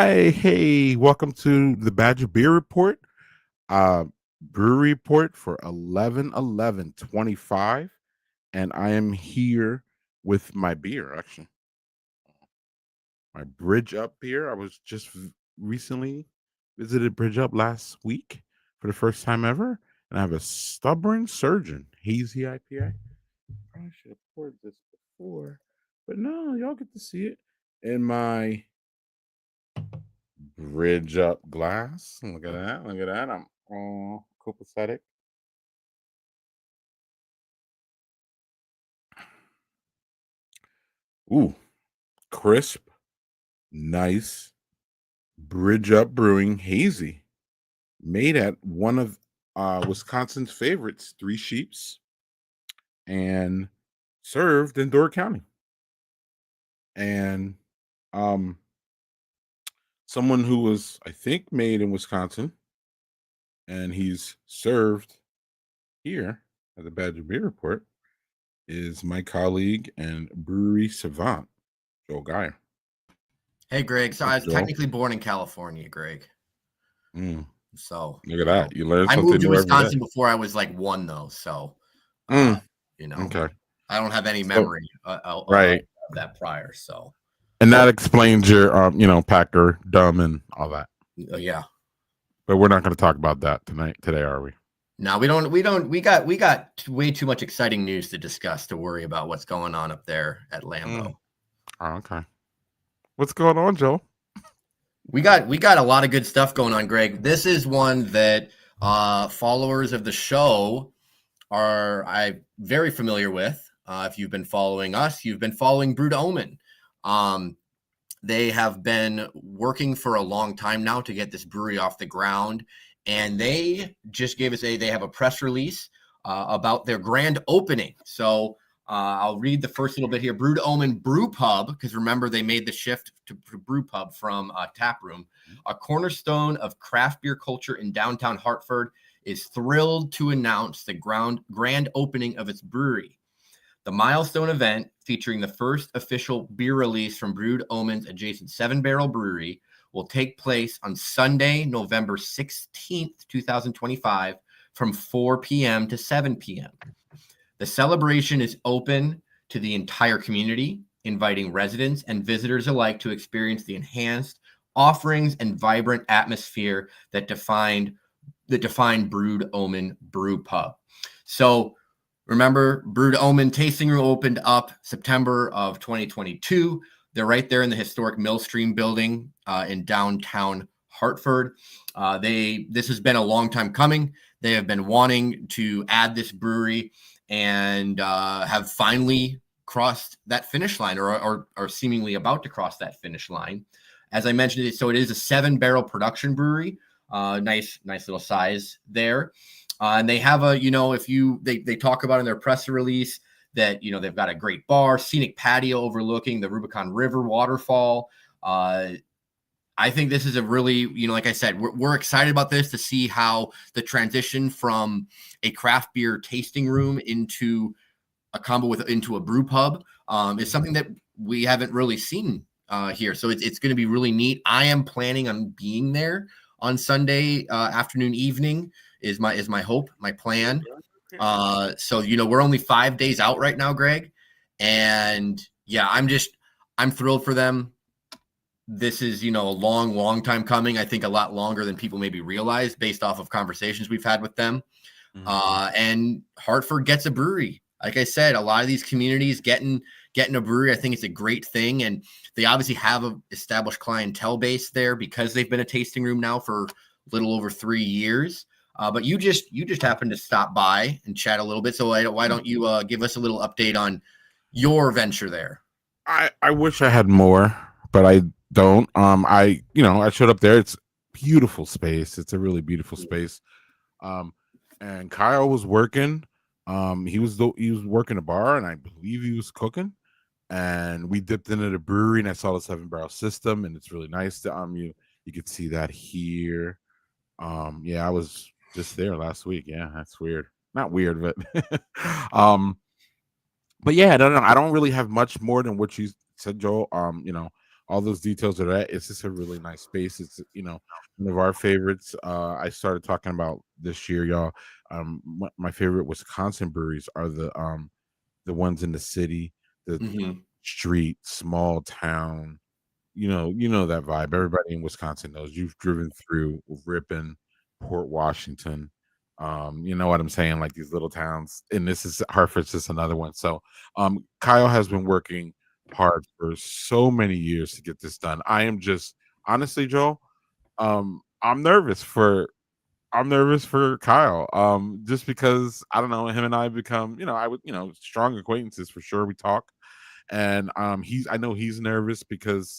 Hi, hey, welcome to the Badger Beer Report, uh, Brewery Report for 11/11/25, and I am here with my beer, actually, my Bridge Up beer. I was just recently visited Bridge Up last week for the first time ever, and I have a Stubborn Surgeon Hazy IPA. Probably should have poured this before, but no, y'all get to see it in my Bridge Up glass. Look at that. Look at that. I'm all copacetic. Ooh, crisp, nice Bridge Up Brewing Hazy. Made at one of Wisconsin's favorites, Three Sheeps, and served in Door County. And um someone who was, I think, made in Wisconsin, and he's served here at the Badger Beer Report is my colleague and brewery savant, Joel Geyer. Hey, Greg. So Hey, I was Joel. technically born in California, Greg. Mm, So look at that. You learn I something moved to new every day. Wisconsin before I was like 1, though. So, Okay. I don't have any So, memory right. of that prior. So, And that explains your, Packer, dumb, and all that. yeah. But we're not going to talk about that today, are we? No, we don't. We got way too much exciting news to discuss to worry about what's going on up there at Lambeau. Oh, okay. What's going on, Joel? We got a lot of good stuff going on, Greg. This is one that followers of the show are very familiar with. If you've been following us, you've been following Brewed Omen. They have been working for a long time now to get this brewery off the ground, and they just gave us they have a press release about their grand opening. So I'll read the first little bit here. Brewed Omen Brew Pub, because remember they made the shift to Brew Pub from Tap Room, a cornerstone of craft beer culture in downtown Hartford, is thrilled to announce the grand opening of its brewery. The milestone event, featuring the first official beer release from Brewed Omen's adjacent 7 Barrel Brewery, will take place on Sunday, November 16th, 2025, from 4 p.m. to 7 p.m. The celebration is open to the entire community, inviting residents and visitors alike to experience the enhanced offerings and vibrant atmosphere that defined Brewed Omen Brew Pub. So, remember, Brewed Omen Tasting Room opened up September of 2022. They're right there in the historic Millstream building in downtown Hartford. This has been a long time coming. They have been wanting to add this brewery and have finally crossed that finish line, or are seemingly about to cross that finish line. As I mentioned, so it is a 7-barrel production brewery. Nice little size there. And they have they talk about in their press release that, they've got a great bar, scenic patio overlooking the Rubicon River waterfall. I think this is a really, like I said, we're excited about this to see how the transition from a craft beer tasting room into a combo into a brew pub is something that we haven't really seen here. So it's going to be really neat. I am planning on being there on Sunday afternoon, evening is my hope, my plan. So, we're only 5 days out right now, Greg. And yeah, I'm thrilled for them. This is, a long time coming. I think a lot longer than people maybe realize based off of conversations we've had with them. And Hartford gets a brewery. Like I said, a lot of these communities getting a brewery, I think it's a great thing. And they obviously have an established clientele base there because they've been a tasting room now for a little over 3 years. But you just happened to stop by and chat a little bit. So why don't you give us a little update on your venture there? I wish I had more, but I don't. I showed up there. It's beautiful space. It's a really beautiful space. And Kyle was working. He was working a bar, and I believe he was cooking. And we dipped into the brewery, and I saw the 7-barrel system, and it's really nice. You could see that here. Yeah, I was just there last week. Yeah, that's weird. Not weird, but but yeah, I don't know. I don't really have much more than what you said, Joel. all those details are that. It's just a really nice space. It's one of our favorites. I started talking about this year, y'all. My favorite Wisconsin breweries are the ones in the city, the Mhm. street, small town. You know that vibe. Everybody in Wisconsin knows. You've driven through Ripon, Port Washington. You know what I'm saying? Like these little towns, and this is Hartford's just another one. So, Kyle has been working hard for so many years to get this done. I am just honestly, Joel. I'm nervous for Kyle. Just because I don't know, him and I become, strong acquaintances for sure. We talk, and I know he's nervous because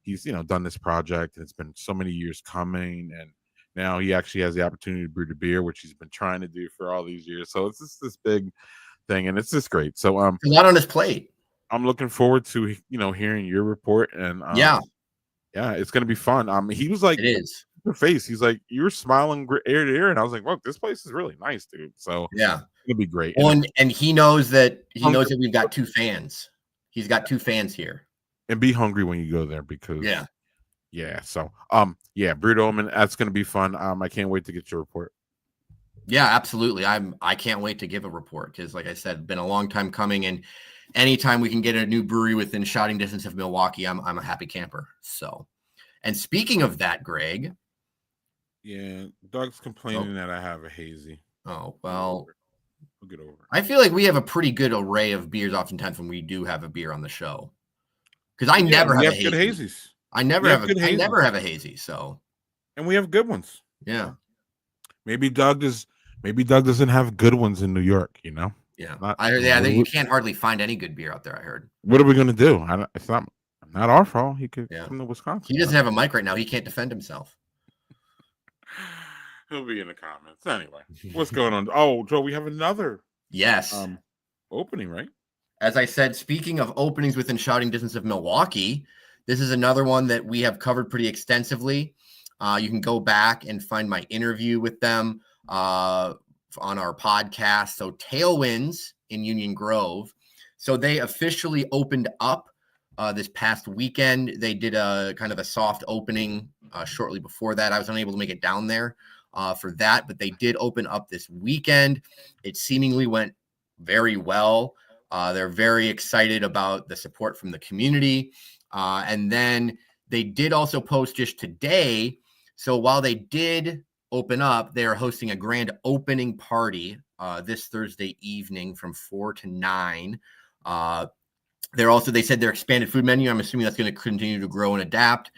he's done this project and it's been so many years coming, and now he actually has the opportunity to brew the beer, which he's been trying to do for all these years. So it's just this big thing, and it's just great. So A lot on his plate. I'm looking forward to hearing your report, and Yeah, yeah, it's gonna be fun. He was like it is. your face. He's like, you were smiling ear to ear, and I was like, "Look, this place is really nice, dude." So Yeah. it'll be great. Well, and he knows Hungry, that we've got 2 fans. He's got 2 fans here. and be hungry when you go there because Yeah. yeah. So yeah, Brewed Omen. That's gonna be fun. I can't wait to get your report. Yeah, absolutely. I can't wait to give a report because, like I said, been a long time coming, and anytime we can get a new brewery within shouting distance of Milwaukee, I'm a happy camper. So, and speaking of that, Greg. Yeah, Doug's complaining that I have a hazy. Oh, well, We'll get over it. I feel like we have a pretty good array of beers oftentimes when we do have a beer on the show. Because I never we have a have good hazy. hazies. I never have a hazy. So And we have good ones. yeah. Maybe Doug doesn't have good ones in New York, Yeah. Not, I heard you can't hardly find any good beer out there, I heard. what are we gonna do? It's not our fault. He could come to Wisconsin. He doesn't have a mic right now. He can't defend himself. He'll be in the comments. Anyway, what's going on? Oh, Joe, we have another opening, right? As I said, speaking of openings within shouting distance of Milwaukee, this is another one that we have covered pretty extensively. You can go back and find my interview with them on our podcast. So Tailwinds in Union Grove. So they officially opened up this past weekend. They did a kind of a soft opening shortly before that. I was unable to make it down there for that, but they did open up this weekend. It seemingly went very well. They're very excited about the support from the community. And then they did also post just today. So while they did open up, they are hosting a grand opening party this Thursday evening from 4 to 9. They said their expanded food menu. I'm assuming that's going to continue to grow and adapt.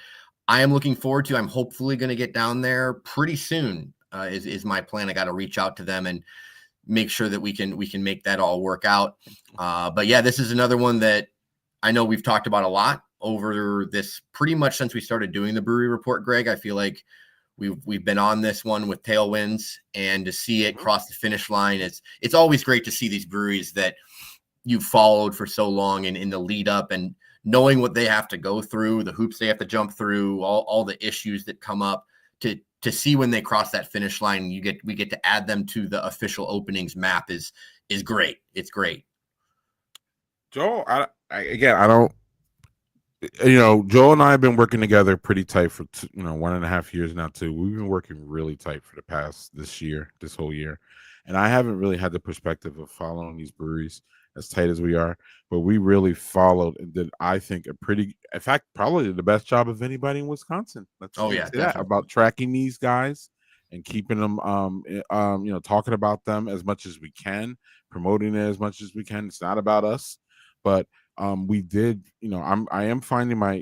I am looking forward to. I'm hopefully going to get down there pretty soon. Is my plan. I got to reach out to them and make sure that we can make that all work out. But yeah, this is another one that I know we've talked about a lot over this pretty much since we started doing the Brewery Report, Greg. I feel like we've been on this one with Tailwinds, and to see it cross the finish line, it's always great to see these breweries that you've followed for so long and in the lead up, and knowing what they have to go through, the hoops they have to jump through, all the issues that come up to see when they cross that finish line. We get to add them to the official openings map is great. It's great. Joel, I don't. Joel and I have been working together pretty tight for 1.5 years now too. We've been working really tight for the past this whole year, and I haven't really had the perspective of following these breweries as tight as we are, but we really followed and did, I think, in fact, probably the best job of anybody in Wisconsin. Let's say that about tracking these guys and keeping them, talking about them as much as we can, promoting it as much as we can. It's not about us, but we did, I am finding my,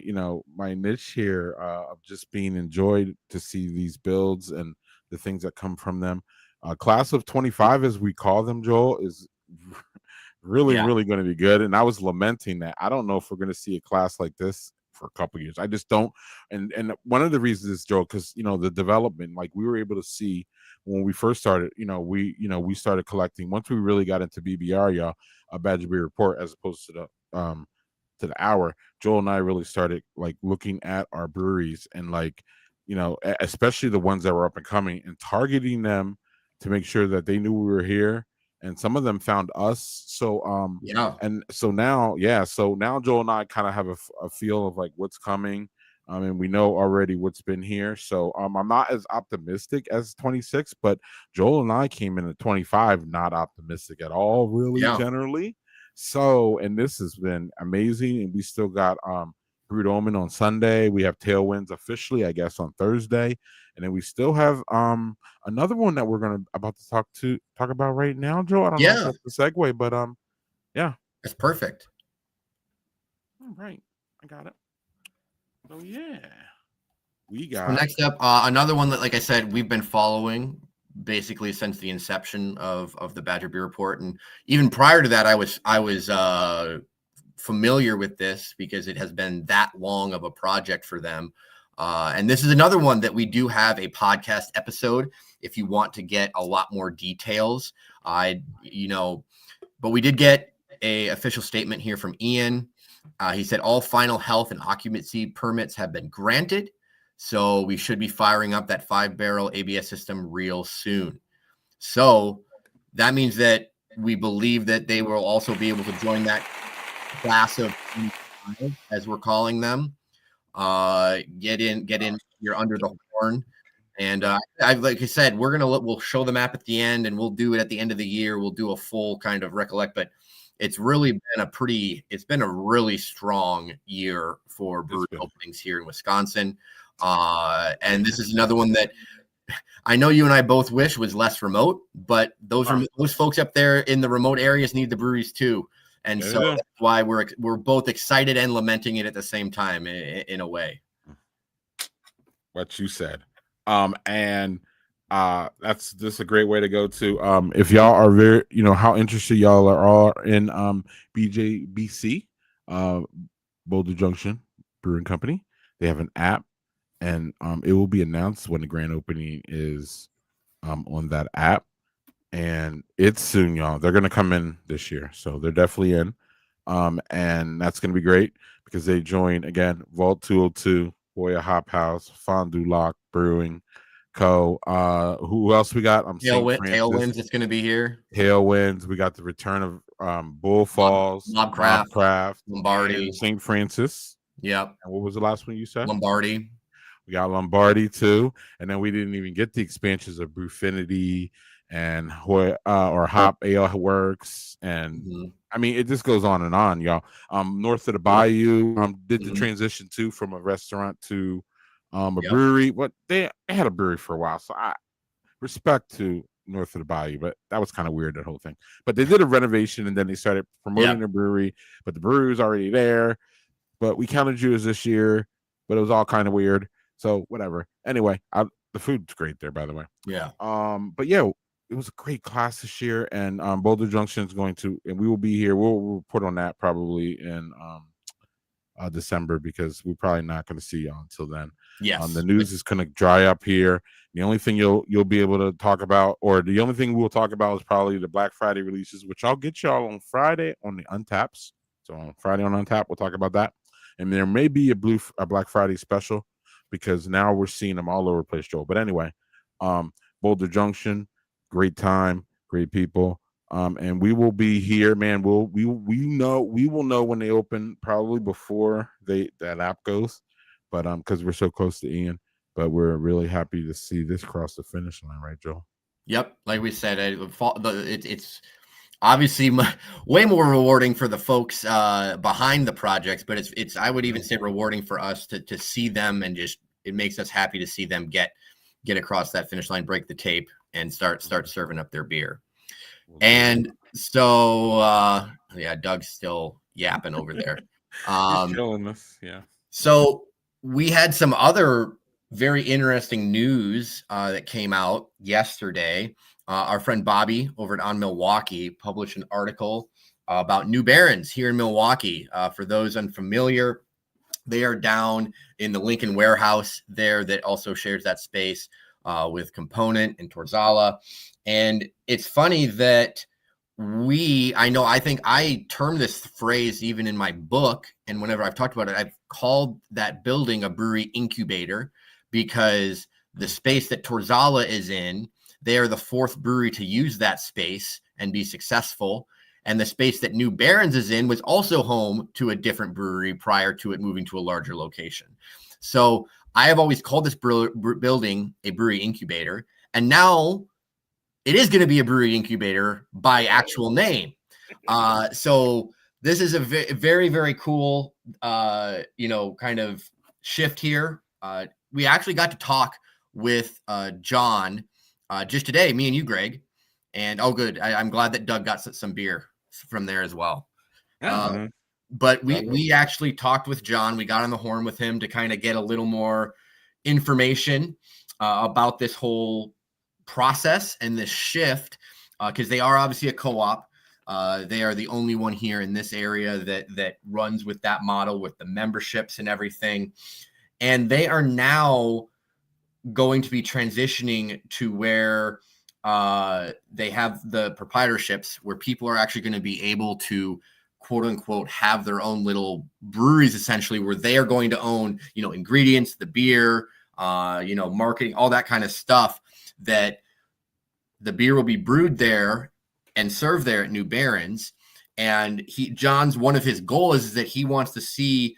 my niche here of just being enjoyed to see these builds and the things that come from them. Class of 25, as we call them, Joel, is really going to be good. And I was lamenting that I don't know if we're going to see a class like this for a couple years. I just don't. And one of the reasons is, Joel, because the development, like we were able to see when we first started, we started collecting once we really got into BBR, y'all, a Badger Beer Report, as opposed to the hour. Joel and I really started like looking at our breweries and especially the ones that were up and coming, and targeting them to make sure that they knew we were here and some of them found us. So Yeah. and so now, so now Joel and I kind of have a feel of like what's coming. And we know already what's been here. So I'm not as optimistic as 26, but Joel and I came in at 25, not optimistic at all, really, Yeah. generally. So, and this has been amazing. And we still got Brewed Omen on Sunday. We have Tailwinds officially, I guess, on Thursday. And then we still have another one that we're about to talk about right now, Joe. I don't know if Yeah. that's the segue, but yeah. It's perfect. All right. I got it. So yeah. We So got next up, another one that, like I said, we've been following basically since the inception of the Badger Beer Report, and even prior to that, I was familiar with this because it has been that long of a project for them. And this is another one that we do have a podcast episode if you want to get a lot more details. But we did get a official statement here from Ian. He said all final health and occupancy permits have been granted. So we should be firing up that 5-barrel ABS system real soon. So that means that we believe that they will also be able to join that class of 25, as we're calling them. Get in, you're under the horn. And like I said, we'll show the map at the end, and we'll do it at the end of the year. We'll do a full kind of recollect, but it's really been a really strong year for brewery openings here in Wisconsin. And this is another one that I know you and I both wish was less remote, but those folks up there in the remote areas need the breweries too. And so that's why we're both excited and lamenting it at the same time in a way. What you said. And that's just a great way to go to. If y'all are very, how interested y'all are in BJBC, Boulder Junction Brewing Company. They have an app, and it will be announced when the grand opening is on that app. And it's soon, y'all. They're gonna come in this year, so they're definitely in. And that's gonna be great because they join again Vault 202, Boya Hop House, Fondue Lock Brewing Co. Who else we got? Tailwinds. It's gonna be here. Tailwinds. We got the return of Bull Falls, Mobcraft, Lombardi, St. Francis. Yep. And what was the last one you said? Lombardi. We got Lombardi too, and then we didn't even get the expansions of Brewfinity and Hop Ale Works, and I mean it just goes on and on, y'all. North of the Bayou did the transition too from a restaurant to a brewery. But they had a brewery for a while, so I respect to North of the Bayou, but that was kind of weird, that whole thing. But they did a renovation and then they started promoting the brewery, but the brewery was already there. But we counted you as this year, but it was all kind of weird. So whatever. Anyway, the food's great there, by the way. Yeah. But yeah, it was a great class this year, and Boulder Junction is going to, and we will be here. We'll report on that probably in December because we're probably not going to see y'all until then. Yes. The news is going to dry up here. The only thing you'll be able to talk about, or the only thing we'll talk about, is probably the Black Friday releases, which I'll get y'all on Friday on the Untaps. So on Friday on Untap, we'll talk about that, and there may be a Black Friday special because now we're seeing them all over the place, Joel. But anyway, Boulder Junction, great time, great people. And we will be here, man. We will know when they open, probably before that app goes, but because we're so close to Ian. But we're really happy to see this cross the finish line, right, Joel? Yep, like we said, it's obviously way more rewarding for the folks behind the projects, but it's I would even say rewarding for us to see them, and just it makes us happy to see them get across that finish line, break the tape, and start serving up their beer. And so Doug's still yapping over there. He's killing us, yeah. So we had some other very interesting news that came out yesterday. Our friend Bobby over at On Milwaukee published an article about New Barons here in Milwaukee. For those unfamiliar, they are down in the Lincoln warehouse there that also shares that space with Component and Torzala. And it's funny that I think I termed this phrase even in my book, and whenever I've talked about it, I've called that building a brewery incubator, because the space that Torzala is in, they are the fourth brewery to use that space, and be successful. And the space that New Barons is in was also home to a different brewery prior to it moving to a larger location. So I have always called this building a brewery incubator, and now it is going to be a brewery incubator by actual name. So this is a very, very cool, kind of shift here. We actually got to talk with John just today, me and you, Greg. And good. I'm glad that Doug got some beer from there as well. But we actually talked with John. We got on the horn with him to kind of get a little more information about this whole process and this shift, because they are obviously a co-op. They are the only one here in this area that runs with that model, with the memberships and everything. And they are now going to be transitioning to where they have the proprietorships, where people are actually going to be able to, quote unquote, have their own little breweries, essentially, where they are going to own, ingredients, the beer, marketing, all that kind of stuff, that the beer will be brewed there and served there at New Barons. And John's, one of his goals is that he wants to see,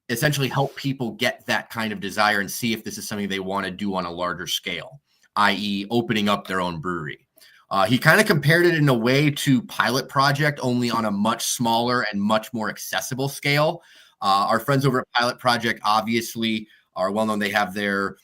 essentially help people get that kind of desire and see if this is something they want to do on a larger scale, i.e. opening up their own brewery. He kind of compared it in a way to Pilot Project, only on a much smaller and much more accessible scale. Our friends over at Pilot Project obviously are well known. They have their,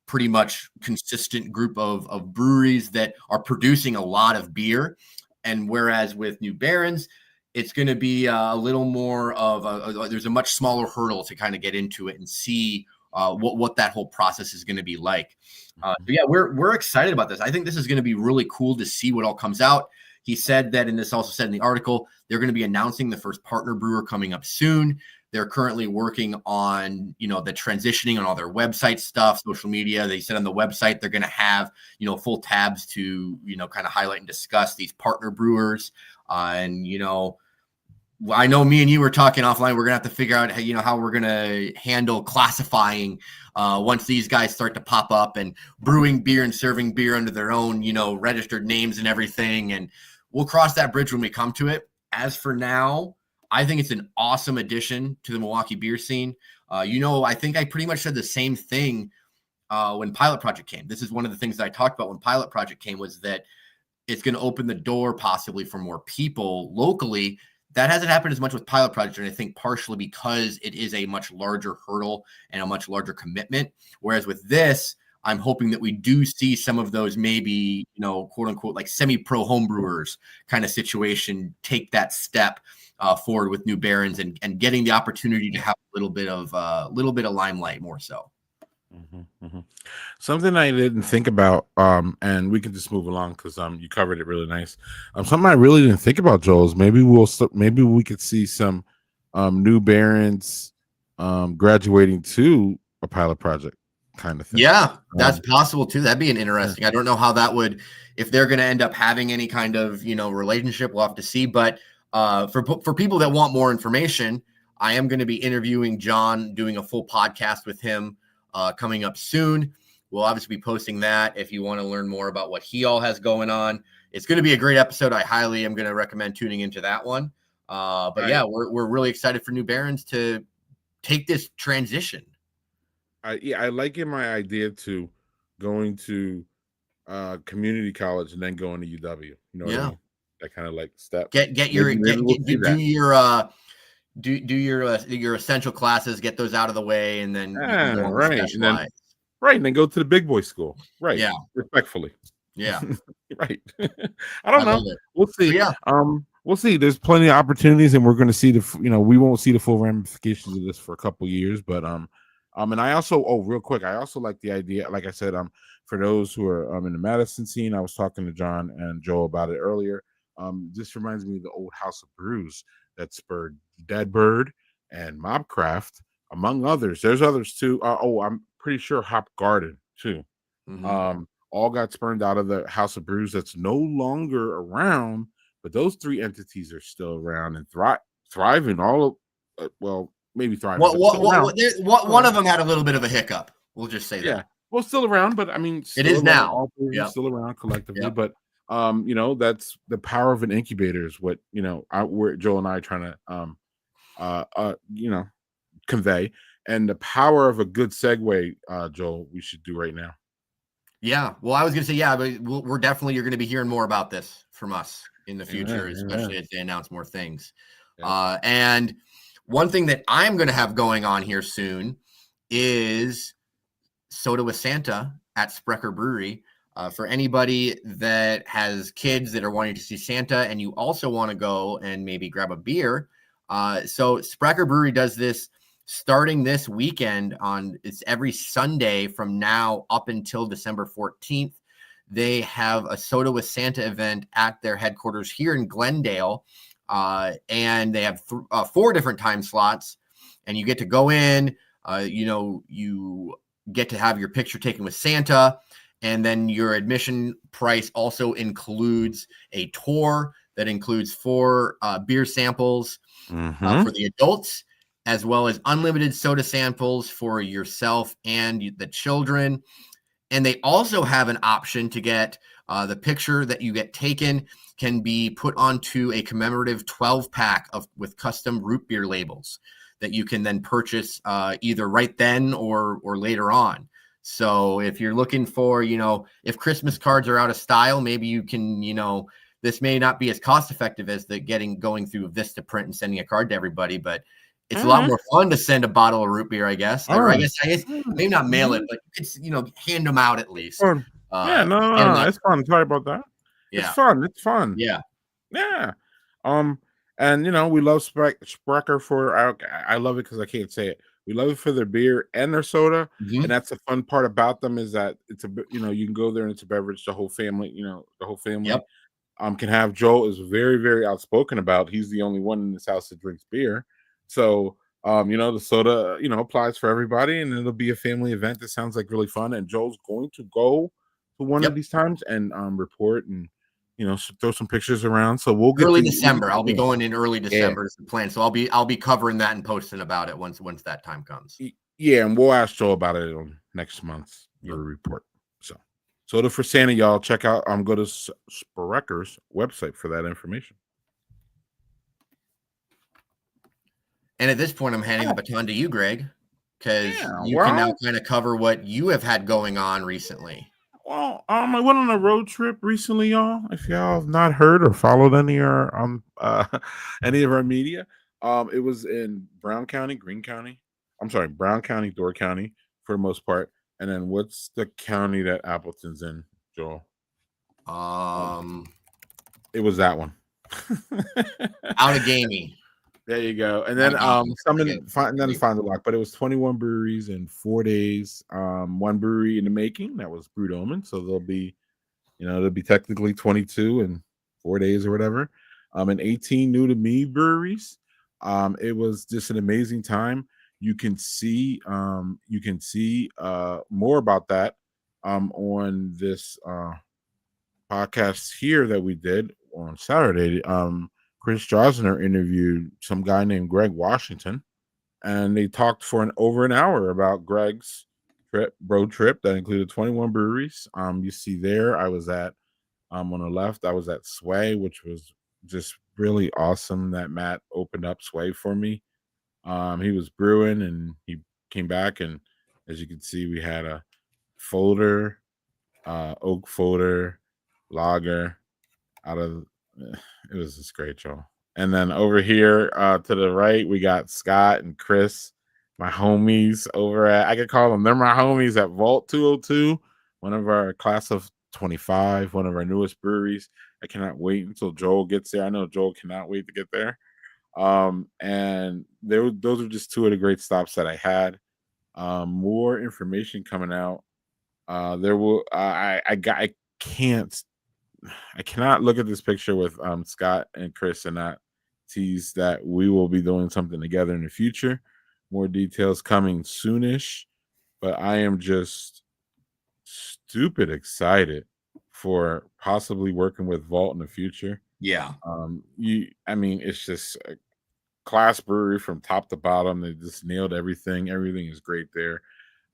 pretty much consistent group of breweries that are producing a lot of beer. And whereas with New Barons, it's going to be a little more of there's a much smaller hurdle to kind of get into it and see what that whole process is going to be like. So yeah, we're excited about this. I think this is going to be really cool to see what all comes out. He said that, and this also said in the article, they're going to be announcing the first partner brewer coming up soon. They're currently working on, the transitioning on all their website stuff, social media. They said on the website, they're going to have, full tabs to, kind of highlight and discuss these partner brewers. And, I know me and you were talking offline. We're going to have to figure out, how we're going to handle classifying once these guys start to pop up and brewing beer and serving beer under their own, registered names and everything. And we'll cross that bridge when we come to it. As for now, I think it's an awesome addition to the Milwaukee beer scene. I think I pretty much said the same thing when Pilot Project came. This is one of the things that I talked about when Pilot Project came, was that it's going to open the door possibly for more people locally. That hasn't happened as much with Pilot Project, and I think partially because it is a much larger hurdle and a much larger commitment. Whereas with this, I'm hoping that we do see some of those maybe, quote unquote, like semi-pro homebrewers kind of situation take that step forward with New Barons and getting the opportunity to have a little bit of limelight more so. Something I didn't think about, and we can just move along because you covered it really nice. Something I really didn't think about, Joel, is maybe we could see some New Barons graduating to a Pilot Project kind of thing. Yeah, that's possible too. That'd be an interesting. I don't know how that would, if they're going to end up having any kind of relationship. We'll have to see. But for people that want more information, I am going to be interviewing John, doing a full podcast with him coming up soon. We'll obviously be posting that if you want to learn more about what he all has going on. It's going to be a great episode. I highly am going to recommend tuning into that one. But yeah, we're really excited for New Barons to take this transition. I like in my idea to going to community college and then going to UW. You know what I mean? That kind of like step. Do your essential classes, get those out of the way, and then right, and then go to the big boy school. Right. Yeah. Respectfully. Yeah. Right. I don't know. We'll see. Yeah. We'll see. There's plenty of opportunities, and we're going to see we won't see the full ramifications of this for a couple years, but and I also, real quick, I also like the idea, like I said, for those who are in the Madison scene, I was talking to John and Joe about it earlier. This reminds me of the old House of Brews that spurred Dead Bird and Mobcraft, among others. There's others too. I'm pretty sure Hop Garden too. Mm-hmm. All got spurned out of the House of Brews that's no longer around, but those three entities are still around and thriving. Maybe thriving. One of them had a little bit of a hiccup. We'll just say that. Yeah. Well, still around, but I mean, it is now. All still around collectively. Yep. But that's the power of an incubator is what, we're Joel and I are trying to convey, and the power of a good segue, Joel, we should do right now. Yeah. Well, I was going to say, yeah, but we're definitely, you're going to be hearing more about this from us in the future, Amen, especially amen. as they announce more things. Yep. And one thing that I'm going to have going on here soon is Soda with Santa at Sprecher Brewery. For anybody that has kids that are wanting to see Santa and you also want to go and maybe grab a beer. So Sprecher Brewery does this starting this weekend it's every Sunday from now up until December 14th. They have a Soda with Santa event at their headquarters here in Glendale. And they have 4 different time slots, and you get to go in, you get to have your picture taken with Santa. And then your admission price also includes a tour that includes 4 beer samples Mm-hmm. for the adults, as well as unlimited soda samples for yourself and the children. And they also have an option to get the picture that you get taken can be put onto a commemorative 12-pack with custom root beer labels that you can then purchase either right then or later on. So if you're looking for, if Christmas cards are out of style, maybe you can, this may not be as cost effective as going through Vistaprint and sending a card to everybody, but it's a lot more fun to send a bottle of root beer, I guess. Or I guess maybe not mail it, but it's hand them out at least. Fun. Yeah, no, it's fun. Sorry about that. It's Yeah. fun. It's fun. Yeah. Yeah. And we love Sprecher for I love it because I can't say it. We love it for their beer and their soda. Mhm. And that's the fun part about them is that it's you can go there and it's a beverage, the whole family, Yep. can have. Joel is very, very outspoken about he's the only one in this house that drinks beer. So the soda, applies for everybody, and it'll be a family event that sounds like really fun. And Joel's going to go to one of these times and report and throw some pictures around. So we'll get Early the December. I'll be yeah. going in early Yeah. December is the plan. So I'll be covering that and posting about it once that time comes. Yeah, and we'll ask Joel about it on next month's Brewery Report. So Soda for Santa, y'all. Check out go to Sprecher's website for that information. And at this point, I'm handing the baton to you, Greg, because you can now kind of cover what you have had going on recently. Well, I went on a road trip recently, y'all. If y'all have not heard or followed any of our any of our media, it was in Brown County, Greene County. I'm sorry, Brown County, Door County for the most part. And then what's the county that Appleton's in, Joel? It was that one. Outagamie. There you go. And then find the lock, but it was 21 breweries in 4 days. 1 brewery in the making that was Brewed Omen, so there'll be technically 22 in 4 days or whatever. And 18 new to me breweries. It was just an amazing time. You can see more about that on this podcast here that we did on Saturday. Chris Drosner interviewed some guy named Greg Washington, and they talked for over an hour about Greg's road trip that included 21 breweries. You see there, I was at on the left, I was at Sway, which was just really awesome that Matt opened up Sway for me. He was brewing and he came back, and as you can see, we had a folder, oak folder, lager out of it was just great, y'all. And then over here to the right, we got Scott and Chris, my homies over at, I could call them, they're my homies at Vault 202, one of our class of 25, one of our newest breweries. I cannot wait until Joel gets there. I know Joel cannot wait to get there. And those are just 2 of the great stops that I had. More information coming out. There will I cannot look at this picture with Scott and Chris and not tease that we will be doing something together in the future. More details coming soonish, but I am just stupid excited for possibly working with Vault in the future. Yeah. It's just a class brewery from top to bottom. They just nailed everything. Everything is great there.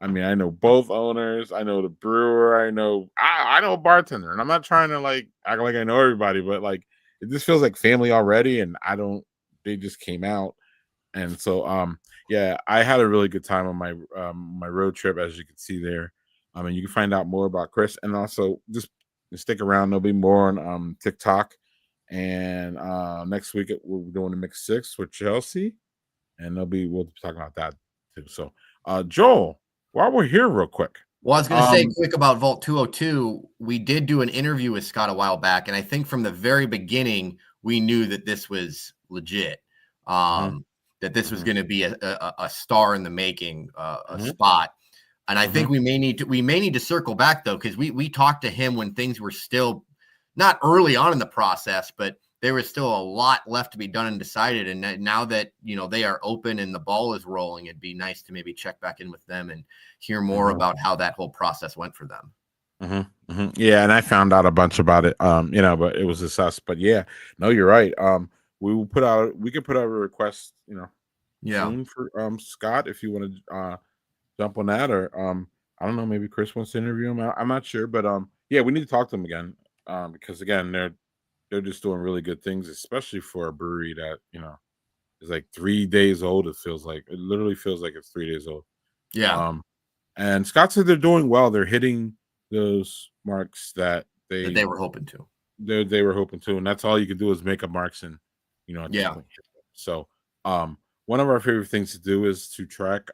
I mean, I know both owners. I know the brewer. I know a bartender, and I'm not trying to like act like I know everybody, but like it just feels like family already. And I don't. They just came out, and so yeah, I had a really good time on my road trip, as you can see there. And you can find out more about Chris, and also just stick around. There'll be more on TikTok, and next week we're doing the mix six with Chelsea, and we'll be talking about that too. So, Joel, while we're here, real quick, Well, I was going to say um, quick about Vault 202. We did do an interview with Scott a while back, and I think from the very beginning we knew that this was legit. mhm, That this was mhm, going to be a star in the making, a mhm, spot. And I think mhm, we may need to circle back though, because we talked to him when things were still not early on in the process, but there was still a lot left to be done and decided. And now that they are open and the ball is rolling, it'd be nice to maybe check back in with them and hear more mhm, about how that whole process went for them. yeah, and I found out a bunch about it, but it was just us. But yeah, no, you're right. We could put out a request, Yeah. soon for Scott, if you want to jump on that, or I don't know, maybe Chris wants to interview him. I'm not sure, but yeah, we need to talk to him again, because again, they're just doing really good things, especially for a brewery that is like 3 days old. It literally feels like it's 3 days old. Yeah. Um, and Scott said they're doing well. They're hitting those marks that That they were hoping to. they were hoping to, and that's all you can do is make up marks, and at this Yeah. point. So, one of our favorite things to do is to track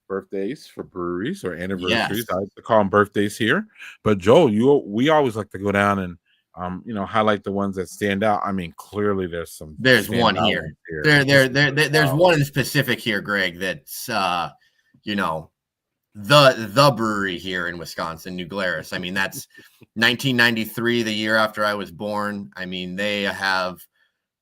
birthdays for breweries or anniversaries. Yes. I like to call them birthdays here, but Joel, we always like to go down and highlight the ones that stand out. I mean, clearly there's some There's one standout here. ones here. There's one in specific here, Greg, that's you know, the brewery here in Wisconsin, New Glarus. I mean, that's 1993, the year after I was born. I mean, they have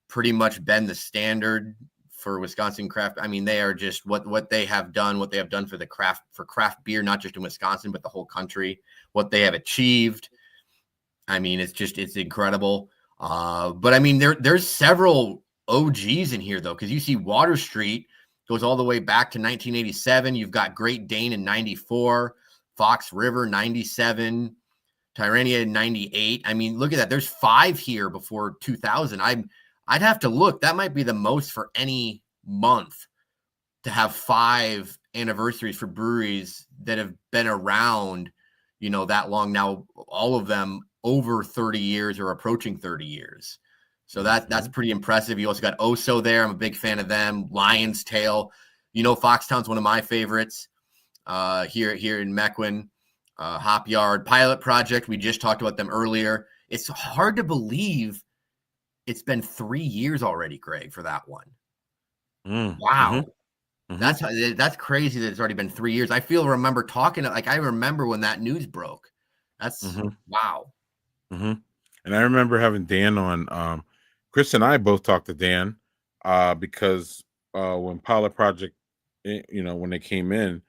pretty much been the standard for Wisconsin craft. I mean, they are just what they have done for craft beer, not just in Wisconsin, but the whole country, what they have achieved. I mean, it's incredible. But I mean, there's several OGs in here though, because you see Water Street goes all the way back to 1987. You've got Great Dane in 94, Fox River 97, Tyrannia in 98. I mean, look at that. There's 5 here before 2000. I'd have to look. That might be the most for any month to have 5 anniversaries for breweries that have been around, that long now, all of them over 30 years or approaching 30 years. So that's pretty impressive. You also got Oso there. I'm a big fan of them. Lion's Tail. Foxtown's one of my favorites here in Mequon. Hop Yard, Pilot Project. We just talked about them earlier. It's hard to believe it's been 3 years already, Greg, for that one. Wow. That's crazy that it's already been 3 years. I remember talking to, I remember when that news broke. That's wow. And I remember having Dan on. Chris and I both talked to Dan because when Pilot Project, when they came in,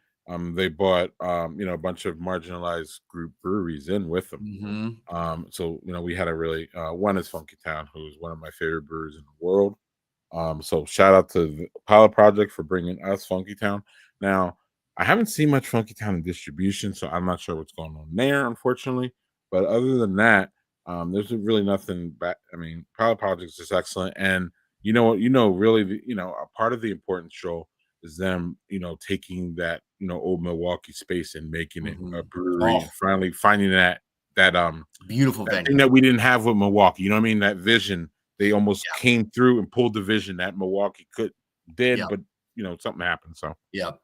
they bought a bunch of marginalized group breweries in with them. So we had a really one is Funky Town, who's one of my favorite brewers in the world. So shout out to the Pilot Project for bringing us Funky Town. Now, I haven't seen much Funky Town in distribution, so I'm not sure what's going on there, unfortunately. But other than that, there's really nothing. I mean, Pilot Project is just excellent, and really, a part of the important show is them, taking that, old Milwaukee space and making it a brewery, Oh, and finally finding that beautiful that venue. thing that we didn't have with Milwaukee. You know what I mean? That vision. They almost came through and pulled the vision that Milwaukee did, Yep. but something happened. So Yep.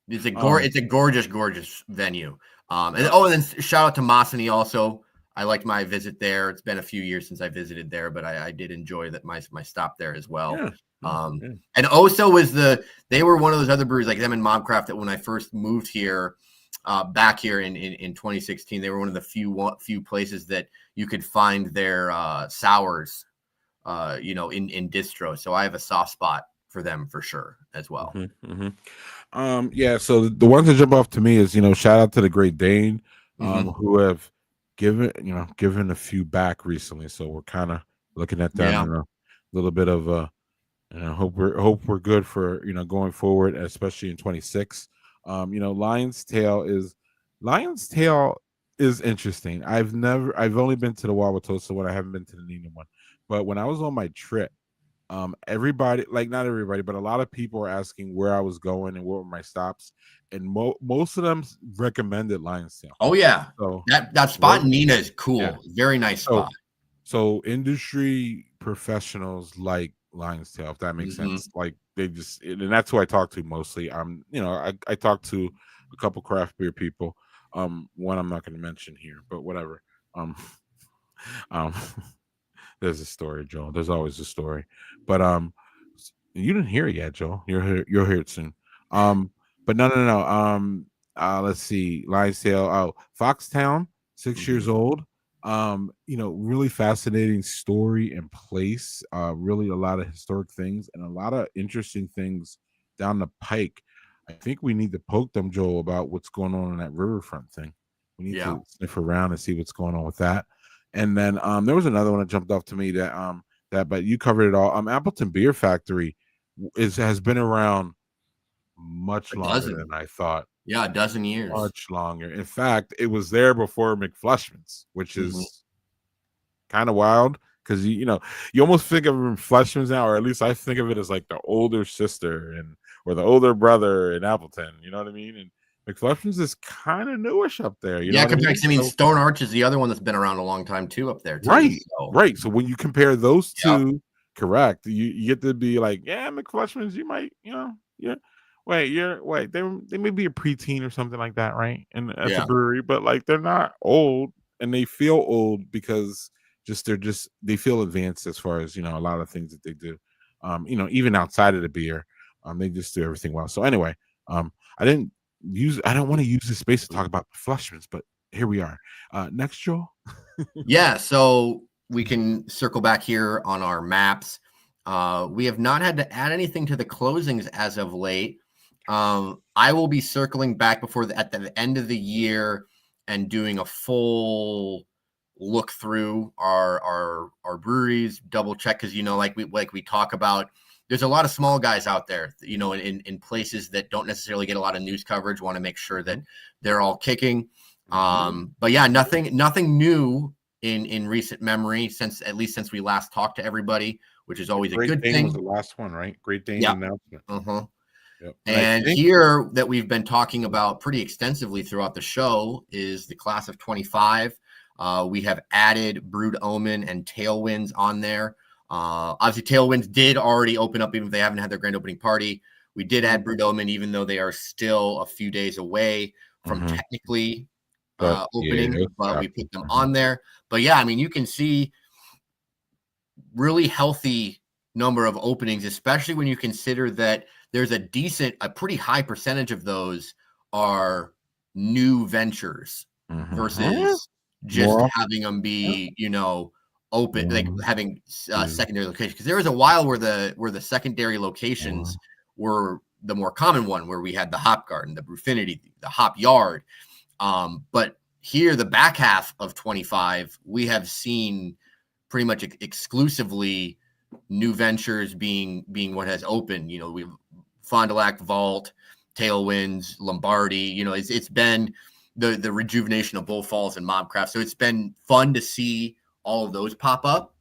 It's a um it's a gorgeous venue. And yeah. then shout out to Mossany also. I liked my visit there. It's been a few years since I visited there, but I did enjoy that my stop there as well. Yeah. Yeah. And Oso they were one of those other breweries like them and Mobcraft that when I first moved here, back here in 2016, they were one of the few places that you could find their sours, in distro. So I have a soft spot for them for sure as well. Yeah, so the ones that jump off to me is, shout out to the Great Dane, who have given a few back recently. So we're kind of looking at them in a little bit of hope we're good for going forward, especially in 26. Lion's Tail is interesting. I've only been to the Wauwatosa one. I haven't been to the Neenah one. But when I was on my trip, everybody, like not everybody, but a lot of people were asking where I was going and what were my stops, and most of them recommended Lion's Tail. Oh yeah, So that spot in Neenah is cool. Yeah. Very nice spot. So industry professionals like Lion's Tail, if that makes sense. Like they just, and that's who I talk to mostly. I talk to a couple craft beer people. One I'm not going to mention here, but whatever. Um, um, there's a story, Joel. There's always a story, but you didn't hear it yet, Joel. You'll hear it soon. But no. Let's see, Lion's Tail. Oh, Foxtown, 6 years old. Really fascinating story and place. Really a lot of historic things and a lot of interesting things down the pike. I think we need to poke them, Joel, about what's going on in that riverfront thing. We need to sniff around and see what's going on with that. And then there was another one that jumped off to me but you covered it all. Appleton Beer Factory has been around much longer than I thought. Yeah, a dozen years. Much longer. In fact, it was there before McFleshman's, which is kind of wild because you almost think of McFleshman's now, or at least I think of it as like the older sister or the older brother in Appleton. You know what I mean? And McFleshman's is kind of newish up there. You know what I mean? Stone Arch is the other one that's been around a long time too up there. Too, right. So when you compare those two, correct, you get to be like, yeah, McFleshman's, you might, they may be a preteen or something like that, right? And that's a brewery, but like they're not old, and they feel old because they feel advanced as far as a lot of things that they do. Even outside of the beer, they just do everything well. So anyway, I don't want to use this space to talk about Flushmans, but here we are. Next, Joel. Yeah, so we can circle back here on our maps. We have not had to add anything to the closings as of late. I will be circling back at the end of the year and doing a full look through our breweries, double check, because like we talk about, there's a lot of small guys out there, in places that don't necessarily get a lot of news coverage. Want to make sure that they're all kicking. But yeah, nothing new in recent memory since we last talked to everybody, which is always a good thing. Was the last one, right? Great Dane announcement. Yep. And here that we've been talking about pretty extensively throughout the show is the class of 25. We have added Brood Omen and Tailwinds on there. Obviously, Tailwinds did already open up, even if they haven't had their grand opening party. We did add Brood Omen, even though they are still a few days away from technically opening, but we put them on there. But yeah, I mean, you can see really healthy number of openings, especially when you consider that there's a pretty high percentage of those are new ventures versus just having them be, open, like having secondary locations. Because there was a while where the secondary locations were the more common one, where we had the Hop Garden, the Brewfinity, the Hop Yard. But here, the back half of 25, we have seen pretty much exclusively new ventures being what has opened. We have Fond du Lac, Vault, Tailwinds, Lombardi. It's been the rejuvenation of Bull Falls and Mobcraft. So it's been fun to see all of those pop up.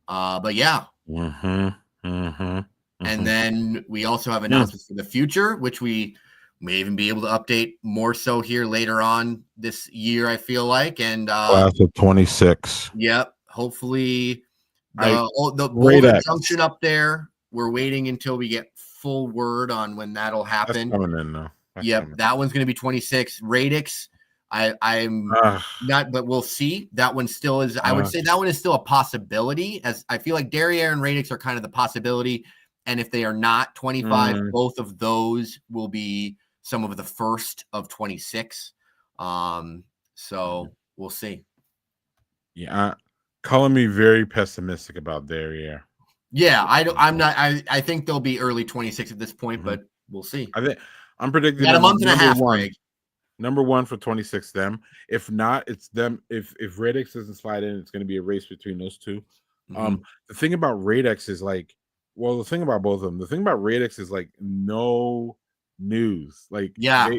But yeah. And then we also have announcements for the future, which we may even be able to update more so here later on this year, I feel like. And class of 26. Yep. Hopefully the Boulder Junction up there, we're waiting until we get full word on when that'll happen. That's coming in though. That one's going to be 26. Radix, I'm not, but we'll see. That one still is. I would say that one is still a possibility, as I feel like Derriere and Radix are kind of the possibility. And if they are not 25, both of those will be some of the first of 26. So we'll see. Yeah, calling me very pessimistic about Derriere. Yeah, I'm not. I think they'll be early 26 at this point, but we'll see. I'm predicting a month and a half. Number one for 26. Them. If not, it's them. If Radix doesn't slide in, it's going to be a race between those two. The thing about Radix is the thing about both of them. The thing about Radix is like no news. Like Yeah.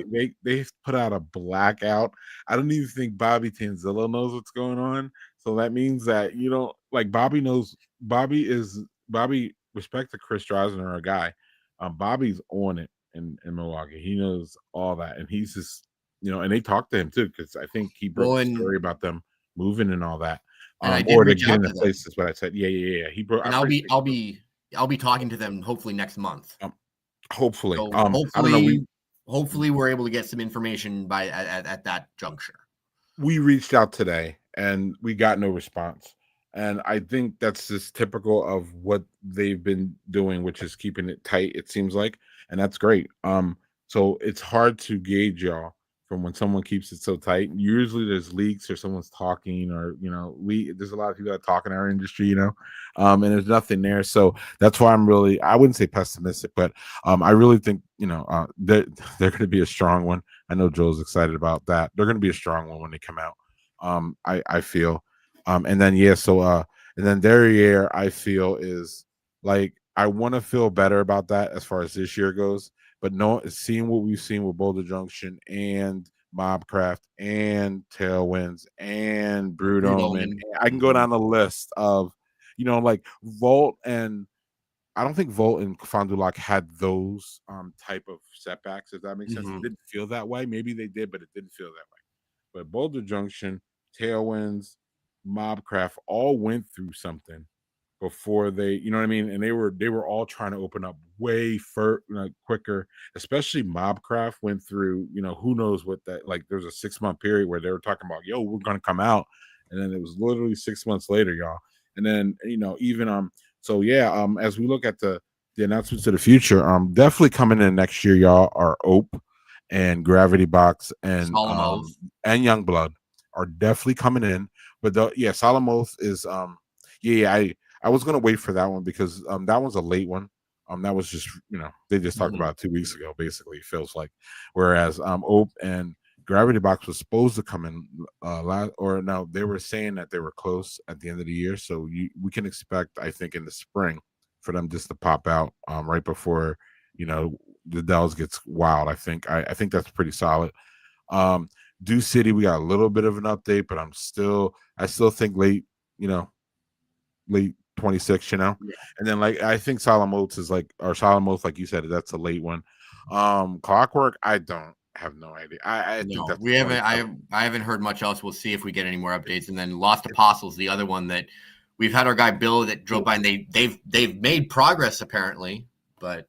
they put out a blackout. I don't even think Bobby Tanzillo knows what's going on. So that means that like Bobby knows. Bobby. Respect to Chris Drosner, our guy. Bobby's on it in Milwaukee. He knows all that, and he's just and they talked to him too because I think he broke Well, the story about them moving and all that. and I did Or to reach get out into to them, place is what I said. Yeah. He broke. and I'm pretty I'll be talking to them hopefully next month. sure. Hopefully. So I don't know. hopefully we're able to get some information at that juncture. We reached out today and we got no response. And I think that's just typical of what they've been doing, which is keeping it tight, it seems like. And that's great. So it's hard to gauge y'all from when someone keeps it so tight. Usually there's leaks or someone's talking, or there's a lot of people that talk in our industry, and there's nothing there. So that's why I wouldn't say pessimistic, but I really think they're going to be a strong one. I know Joe's excited about that. They're going to be a strong one when they come out. I feel, and then and then Derriere, I feel is like I want to feel better about that as far as this year goes. But no, seeing what we've seen with Boulder Junction and Mobcraft and Tailwinds and Brewdome, and I can go down the list of, like Volt, and I don't think Volt and Fond du Lac had those type of setbacks, if that makes sense. It didn't feel that way. Maybe they did, but it didn't feel that way. But Boulder Junction, Tailwinds, Mobcraft all went through something before they, what I mean? And they were all trying to open up way quicker, especially Mobcraft went through, who knows what that, like there's a 6-month period where they were talking about, yo, we're going to come out. And then it was literally 6 months later, y'all. And then, even, so yeah, as we look at the announcements of the future, definitely coming in next year, y'all, are Ope and Gravity Box and Youngblood are definitely coming in. But Solemn Oath is I was gonna wait for that one because that one's a late one. That was just they just talked about it 2 weeks ago, basically, it feels like. Whereas Ope and Gravity Box was supposed to come in no, they were saying that they were close at the end of the year. So we can expect, I think, in the spring for them just to pop out right before the Dells gets wild. I think that's pretty solid. Dew City, we got a little bit of an update, but I still think late 26, Yeah. And then I think Solemn Oath is like you said, that's a late one. Clockwork, I don't have no idea. I think that's I haven't heard much else. We'll see if we get any more updates. And then Lost Apostles, the other one that we've had our guy Bill that drove by, and they've made progress apparently, but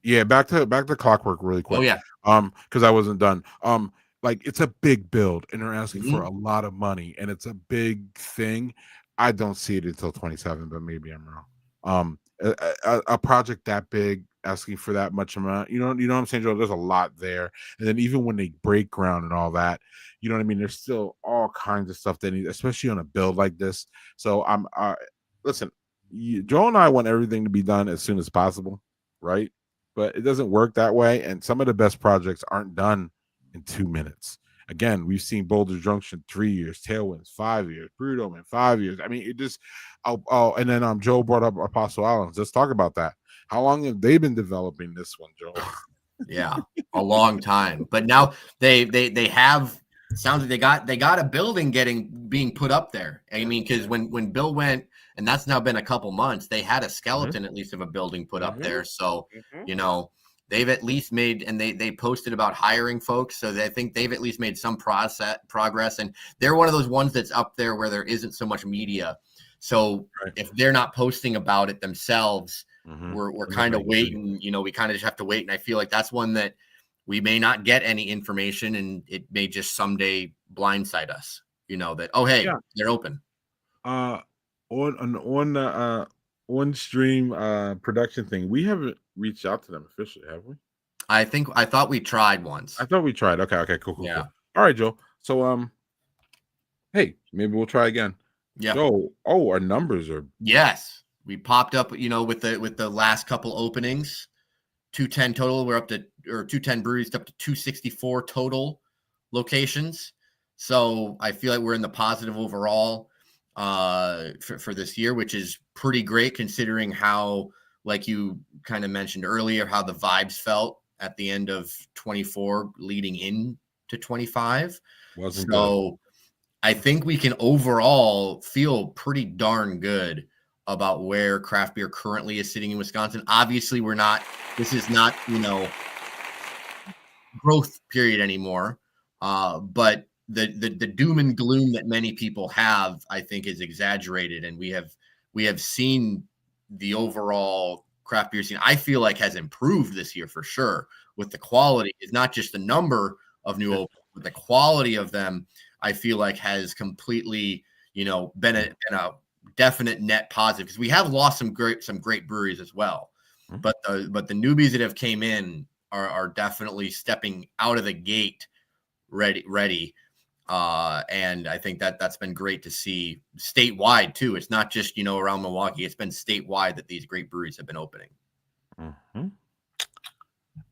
yeah. Back to Clockwork really quick. Oh yeah. Because I wasn't done. It's a big build and they're asking for a lot of money and it's a big thing. I don't see it until 27, but maybe I'm wrong. A project that big asking for that much amount, you know what I'm saying, Joe? There's a lot there. And then even when they break ground and all that, you know what I mean? There's still all kinds of stuff they need, especially on a build like this. So listen, Joe and I want everything to be done as soon as possible, right? But it doesn't work that way. And some of the best projects aren't done in 2 minutes. Again, we've seen Boulder Junction 3 years, Tailwinds 5 years, Brewdome in 5 years. I mean, it just and then Joe brought up Apostle Islands. Let's talk about that. How long have they been developing this one, Joe? Yeah, a long time. But now they have, sounds like they got a building being put up there. I mean, because when Bill went, and that's now been a couple months, they had a skeleton at least of a building put up there. So they've at least made, and they posted about hiring folks. So I think they've at least made some progress. And they're one of those ones that's up there where there isn't so much media. So if they're not posting about it themselves, we're kind of waiting. We kind of just have to wait. And I feel like that's one that we may not get any information, and it may just someday blindside us. That they're open. On stream production thing, we haven't reached out to them officially, have we? I thought we tried once. I thought we tried. Okay, cool. Yeah. All right, Joe. So hey, maybe we'll try again. Yeah. Joe, our numbers are we popped up, with the last couple openings, 210 total. We're up to, or 210 breweries, up to 264 total locations. So I feel like we're in the positive overall for this year, which is pretty great considering how, like you kind of mentioned earlier, how the vibes felt at the end of 24 leading into 25. Wasn't good. So I think we can overall feel pretty darn good about where craft beer currently is sitting in Wisconsin. Obviously, this is not, growth period anymore. But the doom and gloom that many people have, I think, is exaggerated. And we have seen the overall craft beer scene, I feel like, has improved this year for sure with the quality. It's not just the number of new openings, but the quality of them, I feel like, has completely, been a definite net positive, because we have lost some great breweries as well. Mm-hmm. But the newbies that have came in are definitely stepping out of the gate ready. And I think that's been great to see statewide too. It's not just, around Milwaukee. It's been statewide that these great breweries have been opening. Mm-hmm.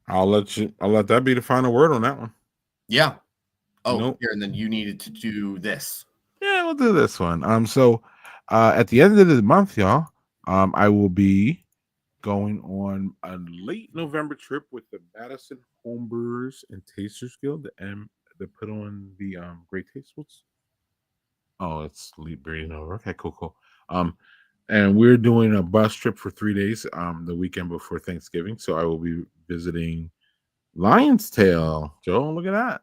I'll let that be the final word on that one. Yeah. Oh, here, and then you needed to do this. Yeah, we'll do this one. So at the end of the month, y'all, I will be going on a late November trip with the Madison Homebrewers and Tasters Guild, and they put on the Great Taste. Oh, it's late breeding over. Okay, cool. And we're doing a bus trip for 3 days, the weekend before Thanksgiving. So I will be visiting Lion's Tail, Joe. Look at that.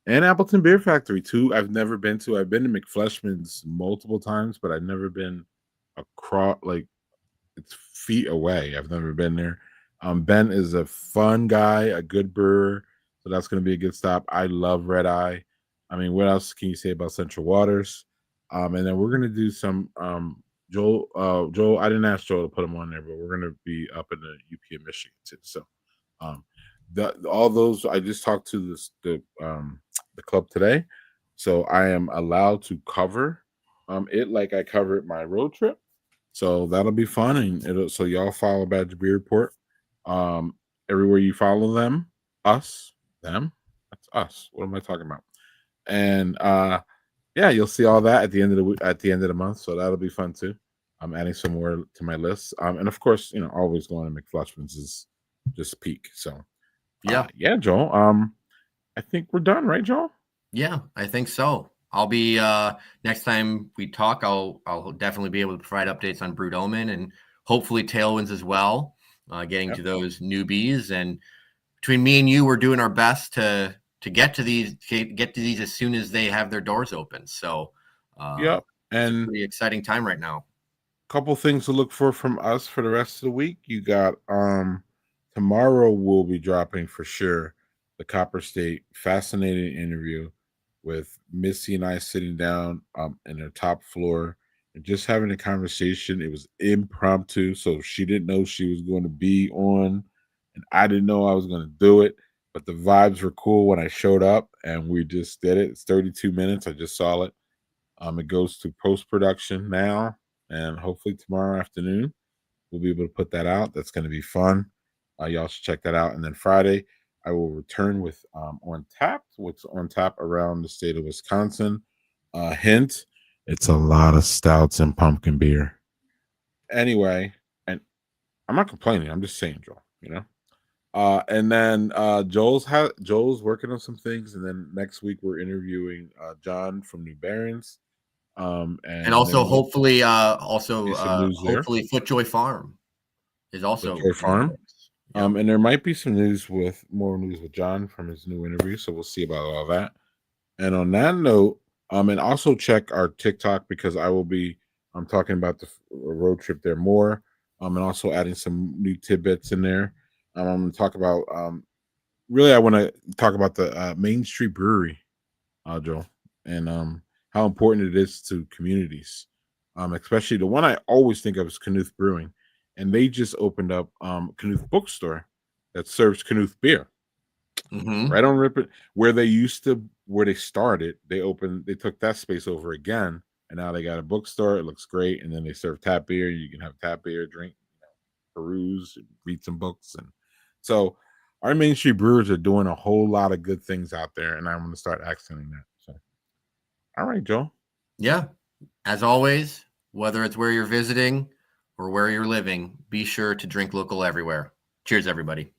And Appleton Beer Factory too. I've never been to. I've been to McFleshman's multiple times, but I've never been across, like, it's feet away. I've never been there. Ben is a fun guy, a good brewer, so that's going to be a good stop. I love Red Eye. I mean, what else can you say about Central Waters? And then we're going to do some Joel. I didn't ask Joel to put him on there, but we're going to be up in the UP of Michigan too. So all those, I just talked to the club today, so I am allowed to cover it like I covered my road trip. So that'll be fun, and so y'all follow Badger Brewery Report everywhere you follow them. That's us. What am I talking about? And yeah, you'll see all that at the end of the month. So that'll be fun too. I'm adding some more to my list, and of course, always going to McFleshman's is just peak. So yeah, Joel. I think we're done, right, Joel? Yeah, I think so. I'll be next time we talk, I'll definitely be able to provide updates on Brewed Omen and hopefully Tailwinds as well, getting to those newbies. And between me and you, we're doing our best to get to these as soon as they have their doors open. So and it's a pretty exciting time right now. Couple things to look for from us for the rest of the week. You got tomorrow we'll be dropping for sure the Copper State fascinating interview with Missy and I sitting down in her top floor and just having a conversation. It was impromptu, so she didn't know she was going to be on, and I didn't know I was going to do it. But the vibes were cool when I showed up, and we just did it. It's 32 minutes. I just saw it. It goes to post-production now, and hopefully tomorrow afternoon we'll be able to put that out. That's going to be fun. Y'all should check that out. And then Friday, I will return with On Tap, what's on tap around the state of Wisconsin. Hint, it's a lot of stouts and pumpkin beer. Anyway, and I'm not complaining. I'm just saying, Joel, and then Joel's working on some things. And then next week we're interviewing John from New Barons. And also hopefully Footjoy Farm is also Footjoy Farm. And there might be some more news with John from his new interview, so we'll see about all that. And on that note, and also check our TikTok, because I will be talking about the road trip there more, and also adding some new tidbits in there. I'm going to talk about really I want to talk about the Main Street Brewery, Joe, and how important it is to communities, especially the one I always think of is Knuth Brewing. And they just opened up Knuth Bookstore that serves Knuth beer. Mm-hmm. Right on Ripon, where they started. They took that space over again, and now they got a bookstore. It looks great, and then they serve tap beer. You can have tap beer, drink, peruse, read some books, and so our Main Street Brewers are doing a whole lot of good things out there, and I'm going to start accenting that. So, all right, Joe. Yeah, as always, whether it's where you're visiting or where you're living, be sure to drink local everywhere. Cheers, everybody.